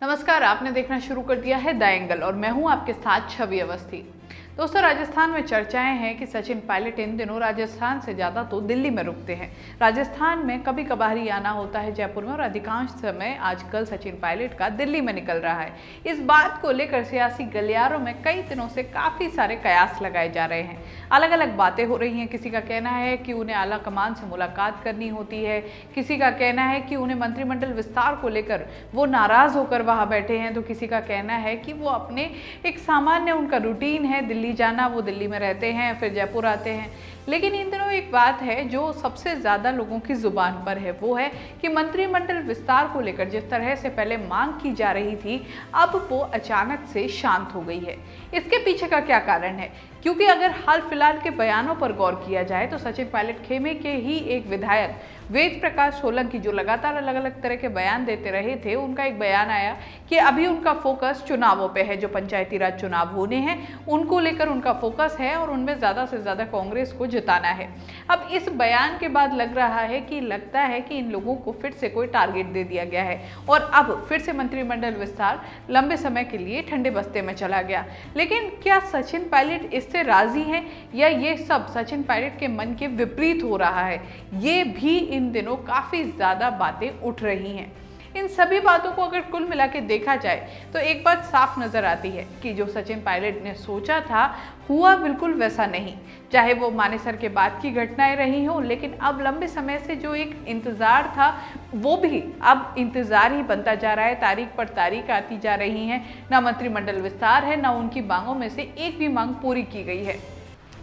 नमस्कार, आपने देखना शुरू कर दिया है द एंगल और मैं हूं आपके साथ छवि अवस्थी। दोस्तों, राजस्थान में चर्चाएं हैं कि सचिन पायलट इन दिनों राजस्थान से ज़्यादा तो दिल्ली में रुकते हैं। राजस्थान में कभी कभार ही आना होता है जयपुर में और अधिकांश समय आजकल सचिन पायलट का दिल्ली में निकल रहा है। इस बात को लेकर सियासी गलियारों में कई दिनों से काफ़ी सारे कयास लगाए जा रहे हैं। अलग अलग बातें हो रही हैं। किसी का कहना है कि उन्हें आला कमान से मुलाकात करनी होती है, किसी का कहना है कि उन्हें मंत्रिमंडल विस्तार को लेकर वो नाराज़ होकर वहाँ बैठे हैं, तो किसी का कहना है कि वो अपने एक सामान्य उनका रूटीन है दिल्ली जाना, वो दिल्ली में रहते हैं फिर जयपुर आते हैं। लेकिन इन दिनों एक बात है जो सबसे ज़्यादा लोगों की जुबान पर है, वो है कि मंत्रिमंडल विस्तार को लेकर जिस तरह से पहले मांग की जा रही थी, अब वो अचानक से शांत हो गई है। इसके पीछे का क्या कारण है? क्योंकि अगर हाल फिलहाल के बयानों पर गौर किया जाए तो सचिन पायलट खेमे के ही एक विधायक वेद प्रकाश सोलंकी जो लगातार अलग अलग तरह के बयान देते रहे थे, उनका एक बयान आया कि अभी उनका फोकस चुनावों पे है। जो पंचायती राज चुनाव होने हैं उनको लेकर उनका फोकस है और उनमें ज़्यादा से ज़्यादा कांग्रेस को जिताना है। अब इस बयान के बाद लगता है कि इन लोगों को फिर से कोई टारगेट दे दिया गया है और अब फिर से मंत्रिमंडल विस्तार लंबे समय के लिए ठंडे बस्ते में चला गया। लेकिन क्या सचिन पायलट इससे राजी हैं या ये सब सचिन पायलट के मन के विपरीत हो रहा है? ये भी इन दिनों काफ़ी ज़्यादा बातें उठ रही हैं। इन सभी बातों को अगर कुल मिला के देखा जाए तो एक बात साफ नज़र आती है कि जो सचिन पायलट ने सोचा था हुआ बिल्कुल वैसा नहीं। चाहे वो मानेसर के बाद की घटनाएं रही हों, लेकिन अब लंबे समय से जो एक इंतज़ार था वो भी अब इंतज़ार ही बनता जा रहा है। तारीख पर तारीख आती जा रही हैं, ना मंत्रिमंडल विस्तार है, ना उनकी मांगों में से एक भी मांग पूरी की गई है।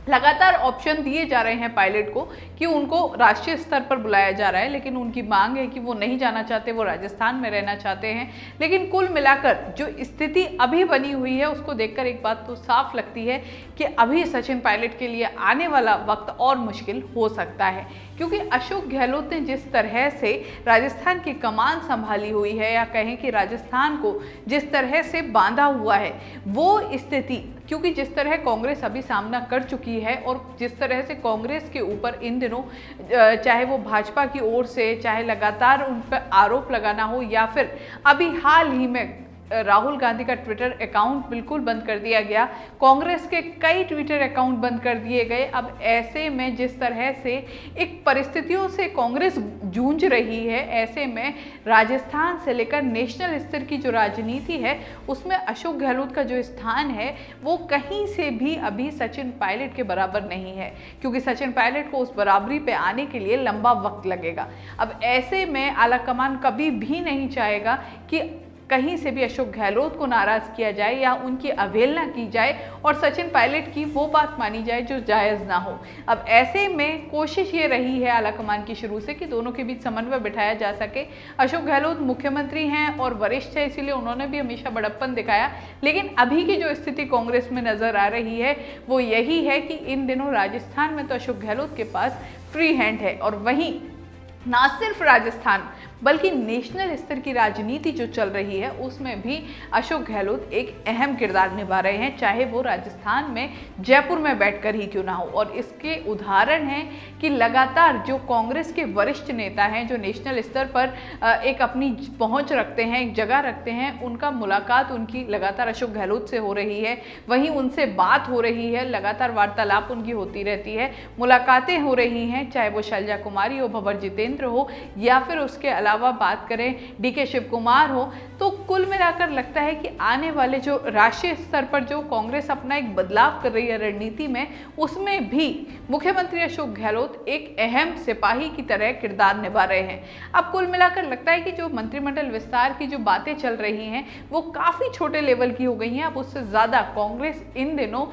लगातार ऑप्शन दिए जा रहे हैं पायलट को कि उनको राष्ट्रीय स्तर पर बुलाया जा रहा है, लेकिन उनकी मांग है कि वो नहीं जाना चाहते, वो राजस्थान में रहना चाहते हैं। लेकिन कुल मिलाकर जो स्थिति अभी बनी हुई है उसको देखकर एक बात तो साफ लगती है कि अभी सचिन पायलट के लिए आने वाला वक्त और मुश्किल हो सकता है, क्योंकि अशोक गहलोत ने जिस तरह से राजस्थान की कमान संभाली हुई है या कहें कि राजस्थान को जिस तरह से बांधा हुआ है, वो स्थिति क्योंकि जिस तरह कांग्रेस अभी सामना कर चुकी है और जिस तरह से कांग्रेस के ऊपर इन दिनों चाहे वो भाजपा की ओर से चाहे लगातार उन पर आरोप लगाना हो या फिर अभी हाल ही में राहुल गांधी का ट्विटर अकाउंट बिल्कुल बंद कर दिया गया, कांग्रेस के कई ट्विटर अकाउंट बंद कर दिए गए। अब ऐसे में जिस तरह से एक परिस्थितियों से कांग्रेस जूझ रही है, ऐसे में राजस्थान से लेकर नेशनल स्तर की जो राजनीति है उसमें अशोक गहलोत का जो स्थान है वो कहीं से भी अभी सचिन पायलट के बराबर नहीं है, क्योंकि सचिन पायलट को उस बराबरी पे आने के लिए लंबा वक्त लगेगा। अब ऐसे में आलाकमान कभी भी नहीं चाहेगा कि कहीं से भी अशोक गहलोत को नाराज किया जाए या उनकी अवहेलना की जाए और सचिन पायलट की वो बात मानी जाए जो जायज़ ना हो। अब ऐसे में कोशिश ये रही है आलाकमान की शुरू से कि दोनों के बीच समन्वय बिठाया जा सके। अशोक गहलोत मुख्यमंत्री हैं और वरिष्ठ है, इसीलिए उन्होंने भी हमेशा बड़प्पन दिखाया। लेकिन अभी की जो स्थिति कांग्रेस में नजर आ रही है वो यही है कि इन दिनों राजस्थान में तो अशोक गहलोत के पास फ्री हैंड है और वहीं ना सिर्फ राजस्थान बल्कि नेशनल स्तर की राजनीति जो चल रही है उसमें भी अशोक गहलोत एक अहम किरदार निभा रहे हैं, चाहे वो राजस्थान में जयपुर में बैठकर ही क्यों ना हो। और इसके उदाहरण हैं कि लगातार जो कांग्रेस के वरिष्ठ नेता हैं जो नेशनल स्तर पर एक अपनी पहुंच रखते हैं, एक जगह रखते हैं, उनका मुलाकात उनकी लगातार अशोक गहलोत से हो रही है, वहीं उनसे बात हो रही है, लगातार वार्तालाप उनकी होती रहती है, मुलाकातें हो रही हैं, चाहे वो शैलजा कुमारी हो, भंवर जितेंद्र हो या फिर उसके अलावा बात करें डीके शिव कुमार हो। तो कुल मिलाकर लगता है कि आने वाले जो राष्ट्रीय स्तर पर जो कांग्रेस अपना एक बदलाव कर रही है रणनीति में, उसमें भी मुख्यमंत्री अशोक गहलोत एक अहम सिपाही की तरह किरदार निभा रहे हैं। अब कुल मिलाकर लगता है कि जो मंत्रिमंडल विस्तार की जो बातें चल रही हैं वो काफ़ी छोटे लेवल की हो गई हैं। अब उससे ज़्यादा कांग्रेस इन दिनों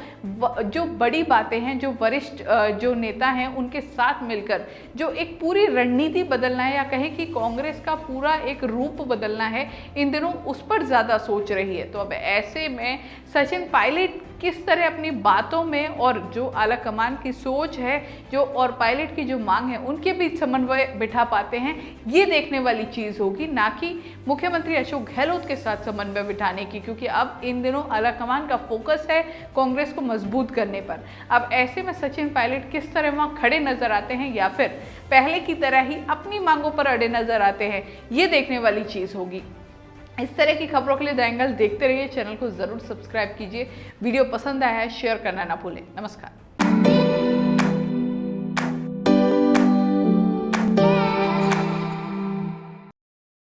जो बड़ी बातें हैं, जो वरिष्ठ जो नेता हैं उनके साथ मिलकर जो एक पूरी रणनीति बदलना है या कहें कि कांग्रेस का पूरा एक रूप बदलना है, इन दिनों उस पर ज़्यादा सोच रही है। तो अब ऐसे में सचिन पायलट किस तरह अपनी बातों में और जो आलाकमान की सोच है जो और पायलट की जो मांग है उनके बीच समन्वय बिठा पाते हैं, ये देखने वाली चीज़ होगी, ना कि मुख्यमंत्री अशोक गहलोत के साथ समन्वय बिठाने की, क्योंकि अब इन दिनों आलाकमान का फोकस है कांग्रेस को मजबूत करने पर। अब ऐसे में सचिन पायलट किस तरह वहाँ खड़े नजर आते हैं या फिर पहले की तरह ही अपनी मांगों पर अड़े नजर आते हैं, ये देखने वाली चीज़ होगी। इस तरह की खबरों के लिए द एंगल देखते रहिए, चैनल को जरूर सब्सक्राइब कीजिए। वीडियो पसंद आया है शेयर करना ना भूलें। नमस्कार।